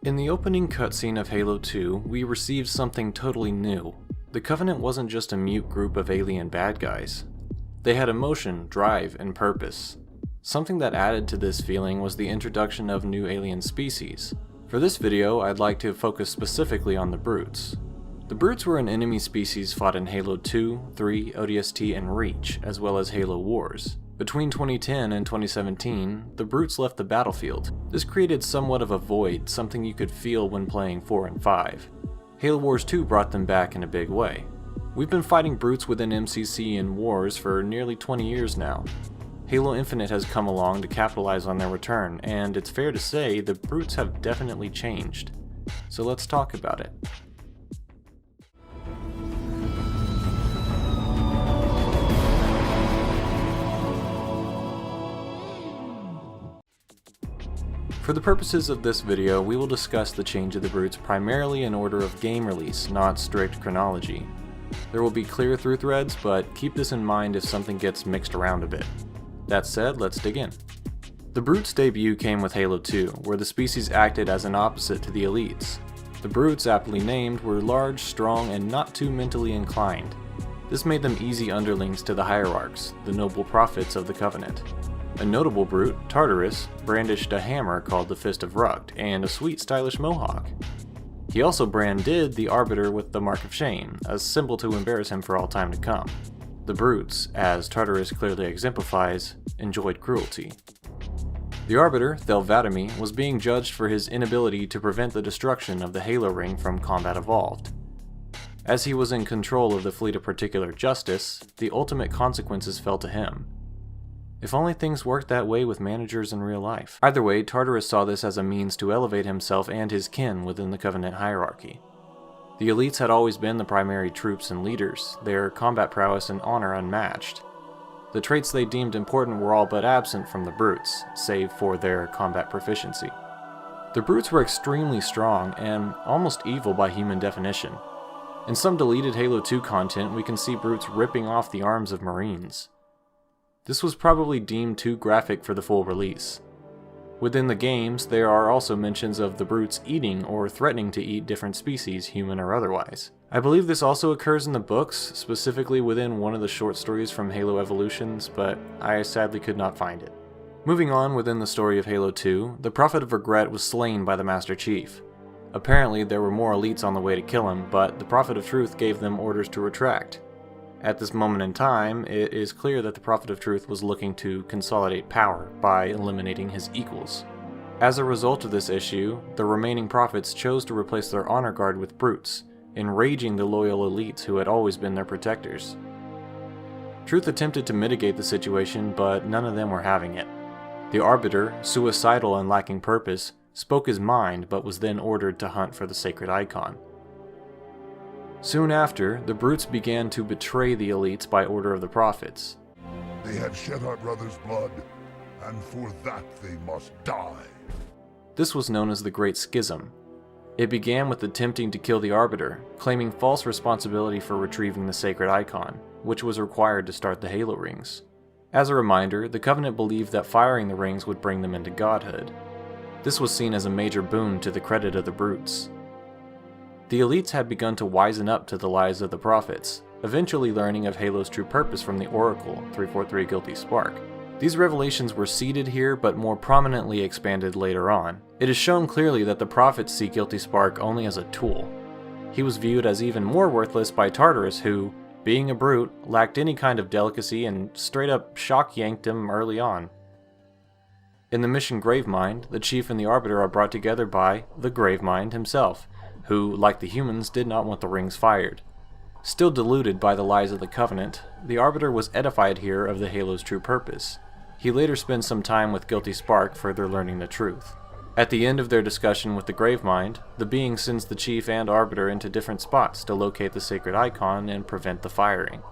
In the opening cutscene of Halo 2, we received something totally new. The Covenant wasn't just a mute group of alien bad guys. They had emotion, drive, and purpose. Something that added to this feeling was the introduction of new alien species. For this video, I'd like to focus specifically on the Brutes. The Brutes were an enemy species fought in Halo 2, 3, ODST, and Reach, as well as Halo Wars. Between 2010 and 2017, the Brutes left the battlefield. This created somewhat of a void, something you could feel when playing 4 and 5. Halo Wars 2 brought them back in a big way. We've been fighting Brutes within MCC and Wars for nearly 20 years now. Halo Infinite has come along to capitalize on their return, and it's fair to say the Brutes have definitely changed. So let's talk about it. For the purposes of this video, we will discuss the change of the Brutes primarily in order of game release, not strict chronology. There will be clear through threads, but keep this in mind if something gets mixed around a bit. That said, let's dig in. The Brutes' debut came with Halo 2, where the species acted as an opposite to the Elites. The Brutes, aptly named, were large, strong, and not too mentally inclined. This made them easy underlings to the Hierarchs, the noble prophets of the Covenant. A notable Brute, Tartarus, brandished a hammer called the Fist of Rucht, and a sweet stylish mohawk. He also branded the Arbiter with the Mark of Shame, a symbol to embarrass him for all time to come. The Brutes, as Tartarus clearly exemplifies, enjoyed cruelty. The Arbiter, Thelvadami, was being judged for his inability to prevent the destruction of the Halo Ring from Combat Evolved. As he was in control of the Fleet of Particular Justice, the ultimate consequences fell to him. If only things worked that way with managers in real life. Either way, Tartarus saw this as a means to elevate himself and his kin within the Covenant hierarchy. The Elites had always been the primary troops and leaders, their combat prowess and honor unmatched. The traits they deemed important were all but absent from the Brutes, save for their combat proficiency. The Brutes were extremely strong and almost evil by human definition. In some deleted Halo 2 content, we can see Brutes ripping off the arms of Marines. This was probably deemed too graphic for the full release. Within the games, there are also mentions of the Brutes eating or threatening to eat different species, human or otherwise. I believe this also occurs in the books, specifically within one of the short stories from Halo Evolutions, but I sadly could not find it. Moving on within the story of Halo 2, the Prophet of Regret was slain by the Master Chief. Apparently there were more elites on the way to kill him, but the Prophet of Truth gave them orders to retract. At this moment in time, it is clear that the Prophet of Truth was looking to consolidate power by eliminating his equals. As a result of this issue, the remaining prophets chose to replace their honor guard with Brutes, enraging the loyal elites who had always been their protectors. Truth attempted to mitigate the situation, but none of them were having it. The Arbiter, suicidal and lacking purpose, spoke his mind but was then ordered to hunt for the sacred icon. Soon after, the Brutes began to betray the Elites by order of the Prophets. They have shed our brother's blood, and for that they must die. This was known as the Great Schism. It began with attempting to kill the Arbiter, claiming false responsibility for retrieving the sacred icon, which was required to start the Halo Rings. As a reminder, the Covenant believed that firing the rings would bring them into godhood. This was seen as a major boon to the credit of the Brutes. The Elites had begun to wisen up to the lies of the Prophets, eventually learning of Halo's true purpose from the Oracle, 343 Guilty Spark. These revelations were seeded here but more prominently expanded later on. It is shown clearly that the Prophets see Guilty Spark only as a tool. He was viewed as even more worthless by Tartarus who, being a brute, lacked any kind of delicacy and straight up shock yanked him early on. In the mission Gravemind, the Chief and the Arbiter are brought together by the Gravemind himself, who, like the humans, did not want the rings fired. Still deluded by the lies of the Covenant, the Arbiter was edified here of the Halo's true purpose. He later spends some time with Guilty Spark, further learning the truth. At the end of their discussion with the Gravemind, the being sends the Chief and Arbiter into different spots to locate the sacred icon and prevent the firing.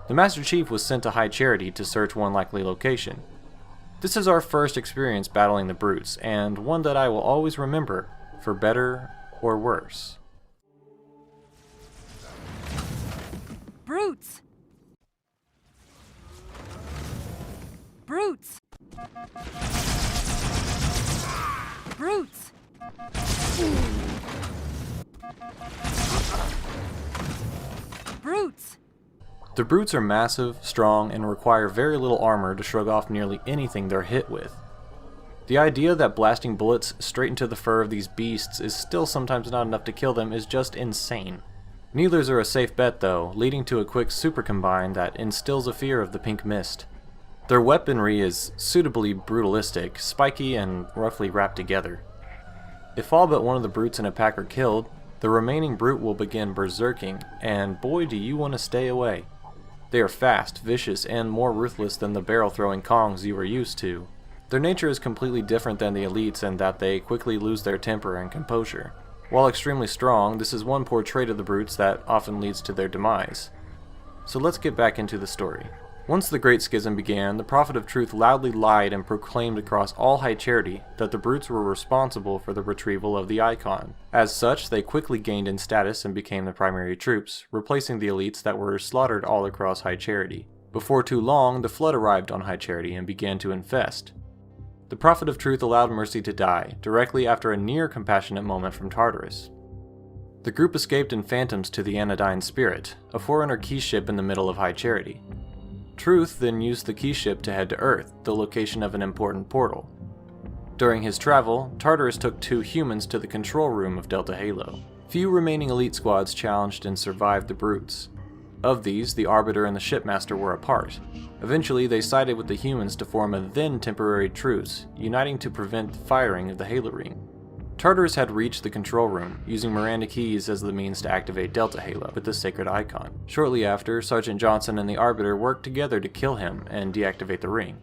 The Master Chief was sent to High Charity to search one likely location. This is our first experience battling the Brutes, and one that I will always remember, for better or worse. Brutes! Brutes! Brutes! Brutes! The brutes are massive, strong, and require very little armor to shrug off nearly anything they're hit with. The idea that blasting bullets straight into the fur of these beasts is still sometimes not enough to kill them is just insane. Needlers are a safe bet though, leading to a quick super combine that instills a fear of the pink mist. Their weaponry is suitably brutalistic, spiky, and roughly wrapped together. If all but one of the brutes in a pack are killed, the remaining brute will begin berserking, and boy do you want to stay away. They are fast, vicious, and more ruthless than the barrel-throwing Kongs you are used to. Their nature is completely different than the elites in that they quickly lose their temper and composure. While extremely strong, this is one poor trait of the brutes that often leads to their demise. So let's get back into the story. Once the Great Schism began, the Prophet of Truth loudly lied and proclaimed across all High Charity that the brutes were responsible for the retrieval of the icon. As such, they quickly gained in status and became the primary troops, replacing the elites that were slaughtered all across High Charity. Before too long, the Flood arrived on High Charity and began to infest. The Prophet of Truth allowed Mercy to die, directly after a near-compassionate moment from Tartarus. The group escaped in phantoms to the Anodyne Spirit, a Forerunner key ship in the middle of High Charity. Truth then used the key ship to head to Earth, the location of an important portal. During his travel, Tartarus took 2 humans to the control room of Delta Halo. Few remaining elite squads challenged and survived the brutes. Of these, the Arbiter and the Shipmaster were apart. Eventually, they sided with the humans to form a then temporary truce, uniting to prevent the firing of the Halo Ring. Tartarus had reached the control room, using Miranda keys as the means to activate Delta Halo with the sacred icon. Shortly after, Sergeant Johnson and the Arbiter worked together to kill him and deactivate the ring.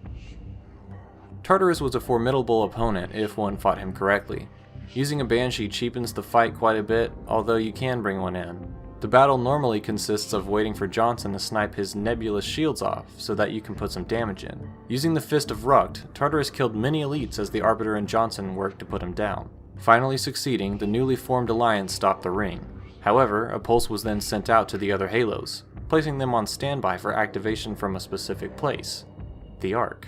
Tartarus was a formidable opponent if one fought him correctly. Using a Banshee cheapens the fight quite a bit, although you can bring one in. The battle normally consists of waiting for Johnson to snipe his nebulous shields off so that you can put some damage in. Using the Fist of Rukt, Tartarus killed many elites as the Arbiter and Johnson worked to put him down. Finally succeeding, the newly formed alliance stopped the ring. However, a pulse was then sent out to the other Halos, placing them on standby for activation from a specific place, the Ark.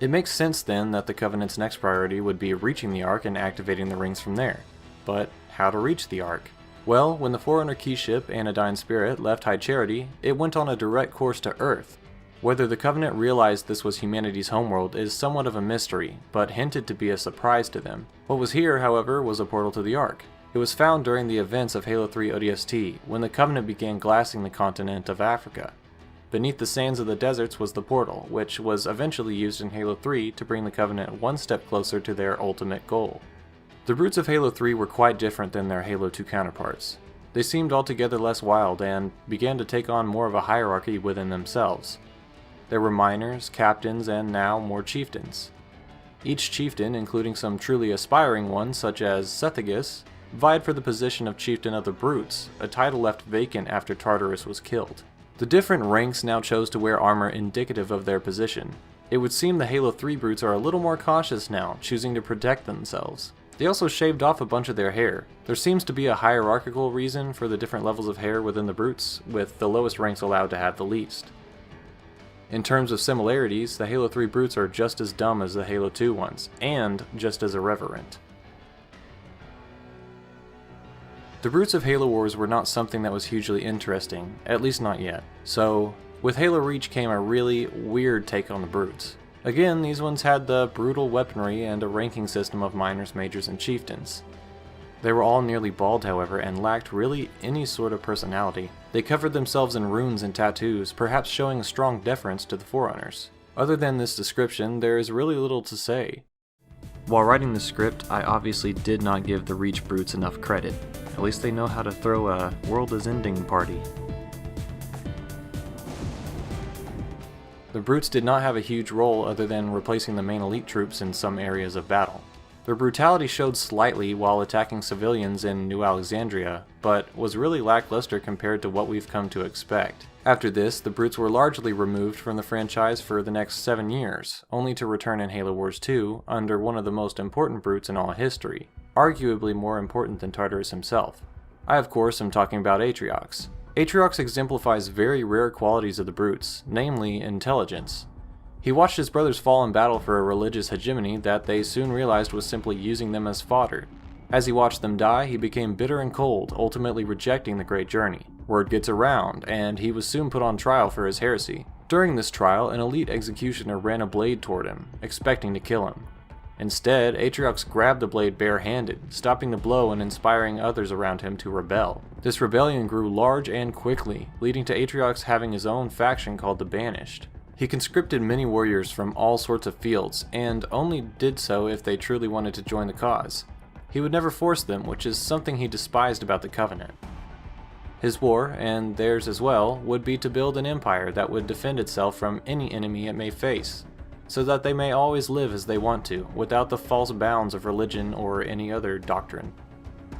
It makes sense then that the Covenant's next priority would be reaching the Ark and activating the rings from there. But how to reach the Ark? Well, when the Forerunner key ship Anodyne Spirit left High Charity, it went on a direct course to Earth. Whether the Covenant realized this was humanity's homeworld is somewhat of a mystery, but hinted to be a surprise to them. What was here, however, was a portal to the Ark. It was found during the events of Halo 3 ODST, when the Covenant began glassing the continent of Africa. Beneath the sands of the deserts was the portal, which was eventually used in Halo 3 to bring the Covenant one step closer to their ultimate goal. The brutes of Halo 3 were quite different than their Halo 2 counterparts. They seemed altogether less wild and began to take on more of a hierarchy within themselves. There were miners, captains, and now more chieftains. Each chieftain, including some truly aspiring ones such as Sethagus, vied for the position of chieftain of the brutes, a title left vacant after Tartarus was killed. The different ranks now chose to wear armor indicative of their position. It would seem the Halo 3 brutes are a little more cautious now, choosing to protect themselves. They also shaved off a bunch of their hair. There seems to be a hierarchical reason for the different levels of hair within the brutes, with the lowest ranks allowed to have the least. In terms of similarities, the Halo 3 brutes are just as dumb as the Halo 2 ones, and just as irreverent. The brutes of Halo Wars were not something that was hugely interesting, at least not yet. So, with Halo Reach came a really weird take on the brutes. Again, these ones had the brutal weaponry and a ranking system of minors, majors, and chieftains. They were all nearly bald, however, and lacked really any sort of personality. They covered themselves in runes and tattoos, perhaps showing a strong deference to the Forerunners. Other than this description, there is really little to say. While writing the script, I obviously did not give the Reach brutes enough credit. At least they know how to throw a world is ending party. The brutes did not have a huge role other than replacing the main elite troops in some areas of battle. Their brutality showed slightly while attacking civilians in New Alexandria, but was really lackluster compared to what we've come to expect. After this, the brutes were largely removed from the franchise for the next 7 years, only to return in Halo Wars 2 under one of the most important brutes in all history, arguably more important than Tartarus himself. I of course am talking about Atriox. Atriox exemplifies very rare qualities of the brutes, namely intelligence. He watched his brothers fall in battle for a religious hegemony that they soon realized was simply using them as fodder. As he watched them die, he became bitter and cold, ultimately rejecting the great journey. Word gets around, and he was soon put on trial for his heresy. During this trial, an elite executioner ran a blade toward him, expecting to kill him. Instead, Atriox grabbed the blade bare-handed, stopping the blow and inspiring others around him to rebel. This rebellion grew large and quickly, leading to Atriox having his own faction called the Banished. He conscripted many warriors from all sorts of fields, and only did so if they truly wanted to join the cause. He would never force them, which is something he despised about the Covenant. His war, and theirs as well, would be to build an empire that would defend itself from any enemy it may face, so that they may always live as they want to, without the false bounds of religion or any other doctrine.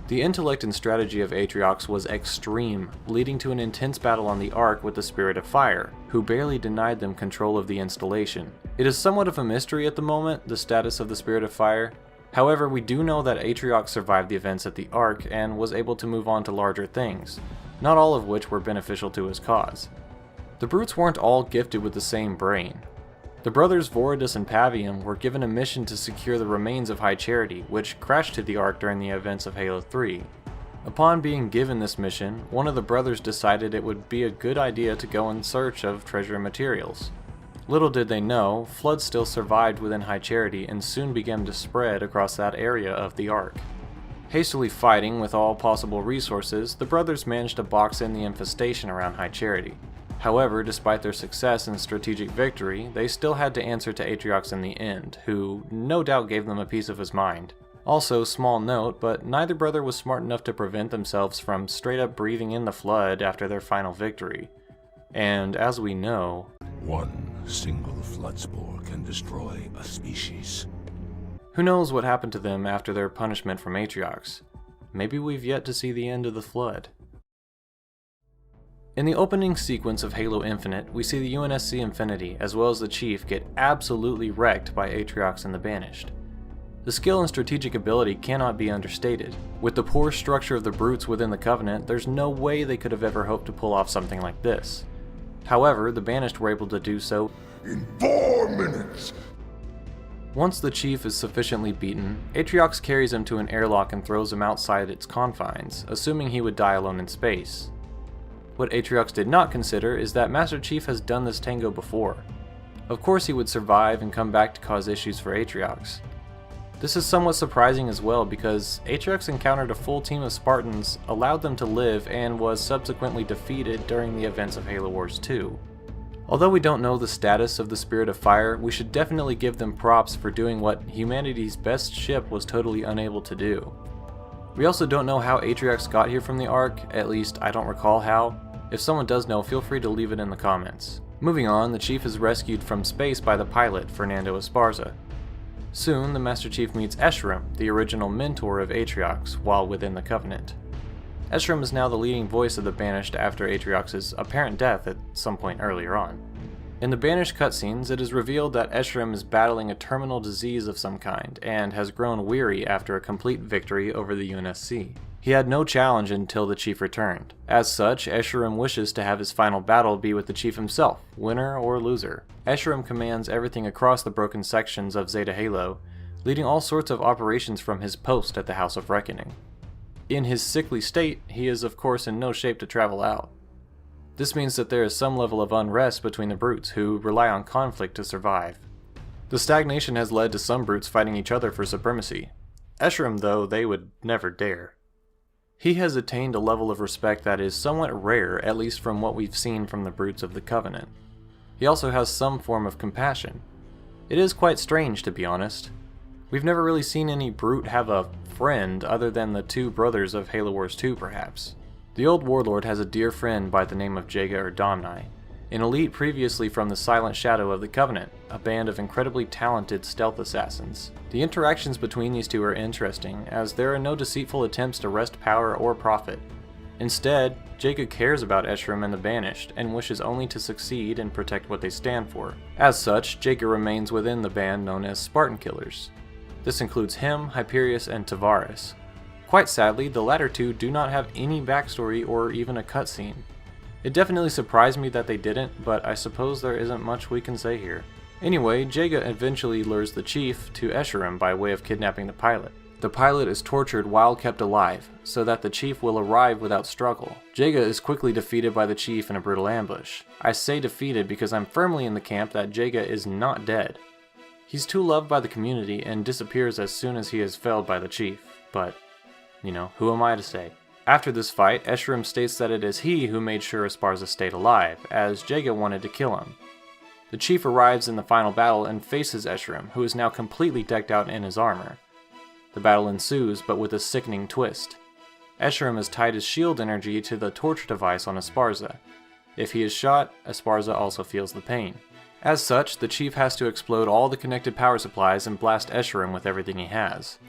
The intellect and strategy of Atriox was extreme, leading to an intense battle on the Ark with the Spirit of Fire, who barely denied them control of the installation. It is somewhat of a mystery at the moment, the status of the Spirit of Fire. However, we do know that Atriox survived the events at the Ark and was able to move on to larger things, not all of which were beneficial to his cause. The brutes weren't all gifted with the same brain. The brothers Voridus and Pavium were given a mission to secure the remains of High Charity, which crashed to the Ark during the events of Halo 3. Upon being given this mission, one of the brothers decided it would be a good idea to go in search of treasure and materials. Little did they know, Flood still survived within High Charity and soon began to spread across that area of the Ark. Hastily fighting with all possible resources, the brothers managed to box in the infestation around High Charity. However, despite their success and strategic victory, they still had to answer to Atriox in the end, who no doubt gave them a piece of his mind. Also, small note, but neither brother was smart enough to prevent themselves from straight up breathing in the Flood after their final victory. And as we know, one single flood spore can destroy a species. Who knows what happened to them after their punishment from Atriox? Maybe we've yet to see the end of the Flood. In the opening sequence of Halo Infinite, we see the UNSC Infinity as well as the Chief get absolutely wrecked by Atriox and the Banished. The skill and strategic ability cannot be understated. With the poor structure of the brutes within the Covenant, there's no way they could have ever hoped to pull off something like this. However, the Banished were able to do so In 4 minutes! Once the Chief is sufficiently beaten, Atriox carries him to an airlock and throws him outside its confines, assuming he would die alone in space. What Atriox did not consider is that Master Chief has done this tango before. Of course he would survive and come back to cause issues for Atriox. This is somewhat surprising as well because Atriox encountered a full team of Spartans, allowed them to live, and was subsequently defeated during the events of Halo Wars 2. Although we don't know the status of the Spirit of Fire, we should definitely give them props for doing what humanity's best ship was totally unable to do. We also don't know how Atriox got here from the Ark, at least I don't recall how. If someone does know, feel free to leave it in the comments. Moving on, the Chief is rescued from space by the pilot, Fernando Esparza. Soon, the Master Chief meets Escharum, the original mentor of Atriox, while within the Covenant. Escharum is now the leading voice of the Banished after Atriox's apparent death at some point earlier on. In the Banished cutscenes, it is revealed that Escharum is battling a terminal disease of some kind, and has grown weary after a complete victory over the UNSC. He had no challenge until the Chief returned. As such, Escharum wishes to have his final battle be with the Chief himself, winner or loser. Escharum commands everything across the broken sections of Zeta Halo, leading all sorts of operations from his post at the House of Reckoning. In his sickly state, he is of course in no shape to travel out. This means that there is some level of unrest between the brutes, who rely on conflict to survive. The stagnation has led to some brutes fighting each other for supremacy. Escharum, though, they would never dare. He has attained a level of respect that is somewhat rare, at least from what we've seen from the brutes of the Covenant. He also has some form of compassion. It is quite strange, to be honest. We've never really seen any brute have a friend other than the two brothers of Halo Wars 2, perhaps. The old warlord has a dear friend by the name of Jaga or Domni, an elite previously from the Silent Shadow of the Covenant, a band of incredibly talented stealth assassins. The interactions between these two are interesting, as there are no deceitful attempts to wrest power or profit. Instead, Jaga cares about Escharum and the Banished, and wishes only to succeed and protect what they stand for. As such, Jaga remains within the band known as Spartan Killers. This includes him, Hyperius, and Tavares. Quite sadly, the latter two do not have any backstory or even a cutscene. It definitely surprised me that they didn't, but I suppose there isn't much we can say here. Anyway, Jaega eventually lures the chief to Escharum by way of kidnapping the pilot. The pilot is tortured while kept alive, so that the chief will arrive without struggle. Jaega is quickly defeated by the chief in a brutal ambush. I say defeated because I'm firmly in the camp that Jaega is not dead. He's too loved by the community and disappears as soon as he is felled by the chief, but, who am I to say? After this fight, Escharum states that it is he who made sure Esparza stayed alive, as Jaega wanted to kill him. The chief arrives in the final battle and faces Escharum, who is now completely decked out in his armor. The battle ensues, but with a sickening twist. Escharum has tied his shield energy to the torture device on Esparza. If he is shot, Esparza also feels the pain. As such, the chief has to explode all the connected power supplies and blast Escharum with everything he has.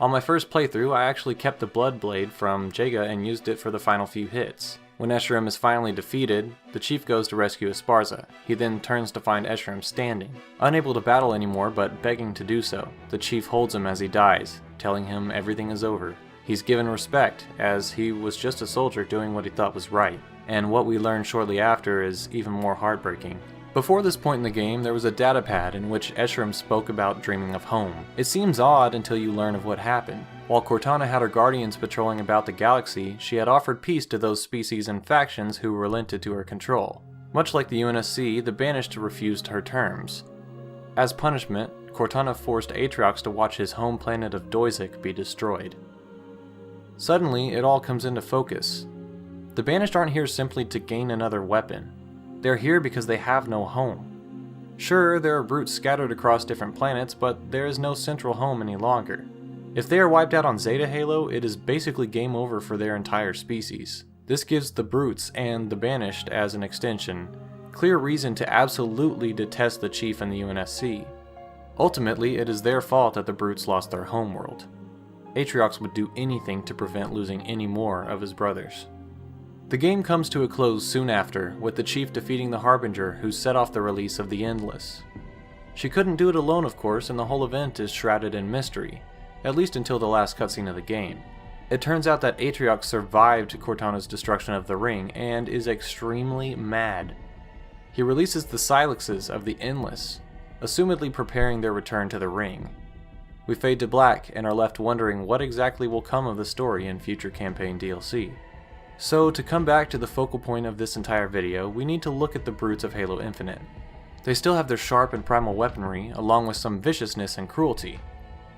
On my first playthrough, I actually kept the Blood Blade from Jaega and used it for the final few hits. When Escharum is finally defeated, the chief goes to rescue Esparza. He then turns to find Escharum standing. Unable to battle anymore, but begging to do so, the chief holds him as he dies, telling him everything is over. He's given respect, as he was just a soldier doing what he thought was right, and what we learn shortly after is even more heartbreaking. Before this point in the game, there was a datapad in which Escharum spoke about dreaming of home. It seems odd until you learn of what happened. While Cortana had her guardians patrolling about the galaxy, she had offered peace to those species and factions who relented to her control. Much like the UNSC, the Banished refused her terms. As punishment, Cortana forced Atriox to watch his home planet of Doizik be destroyed. Suddenly, it all comes into focus. The Banished aren't here simply to gain another weapon. They're here because they have no home. Sure, there are brutes scattered across different planets, but there is no central home any longer. If they are wiped out on Zeta Halo, it is basically game over for their entire species. This gives the brutes, and the Banished as an extension, clear reason to absolutely detest the chief and the UNSC. Ultimately, it is their fault that the brutes lost their homeworld. Atriox would do anything to prevent losing any more of his brothers. The game comes to a close soon after, with the chief defeating the Harbinger who set off the release of the Endless. She couldn't do it alone, of course, and the whole event is shrouded in mystery, at least until the last cutscene of the game. It turns out that Atriox survived Cortana's destruction of the ring and is extremely mad. He releases the Silexes of the Endless, assumedly preparing their return to the ring. We fade to black and are left wondering what exactly will come of the story in future campaign DLC. So, to come back to the focal point of this entire video, we need to look at the brutes of Halo Infinite. They still have their sharp and primal weaponry, along with some viciousness and cruelty.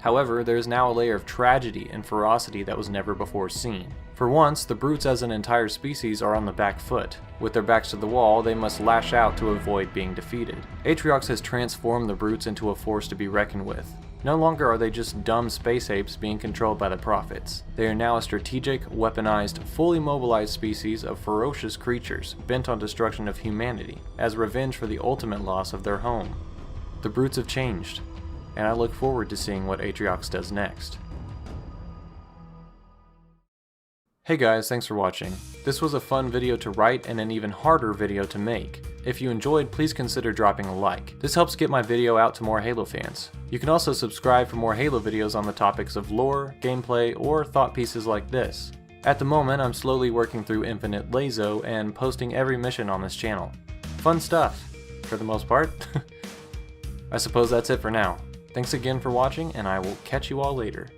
However, there is now a layer of tragedy and ferocity that was never before seen. For once, the brutes as an entire species are on the back foot. With their backs to the wall, they must lash out to avoid being defeated. Atriox has transformed the brutes into a force to be reckoned with. No longer are they just dumb space apes being controlled by the prophets. They are now a strategic, weaponized, fully mobilized species of ferocious creatures bent on destruction of humanity, as revenge for the ultimate loss of their home. The brutes have changed, and I look forward to seeing what Atriox does next. Hey guys, thanks for watching. This was a fun video to write and an even harder video to make. If you enjoyed, please consider dropping a like. This helps get my video out to more Halo fans. You can also subscribe for more Halo videos on the topics of lore, gameplay, or thought pieces like this. At the moment, I'm slowly working through Infinite Lazo and posting every mission on this channel. Fun stuff, for the most part. I suppose that's it for now. Thanks again for watching, and I will catch you all later.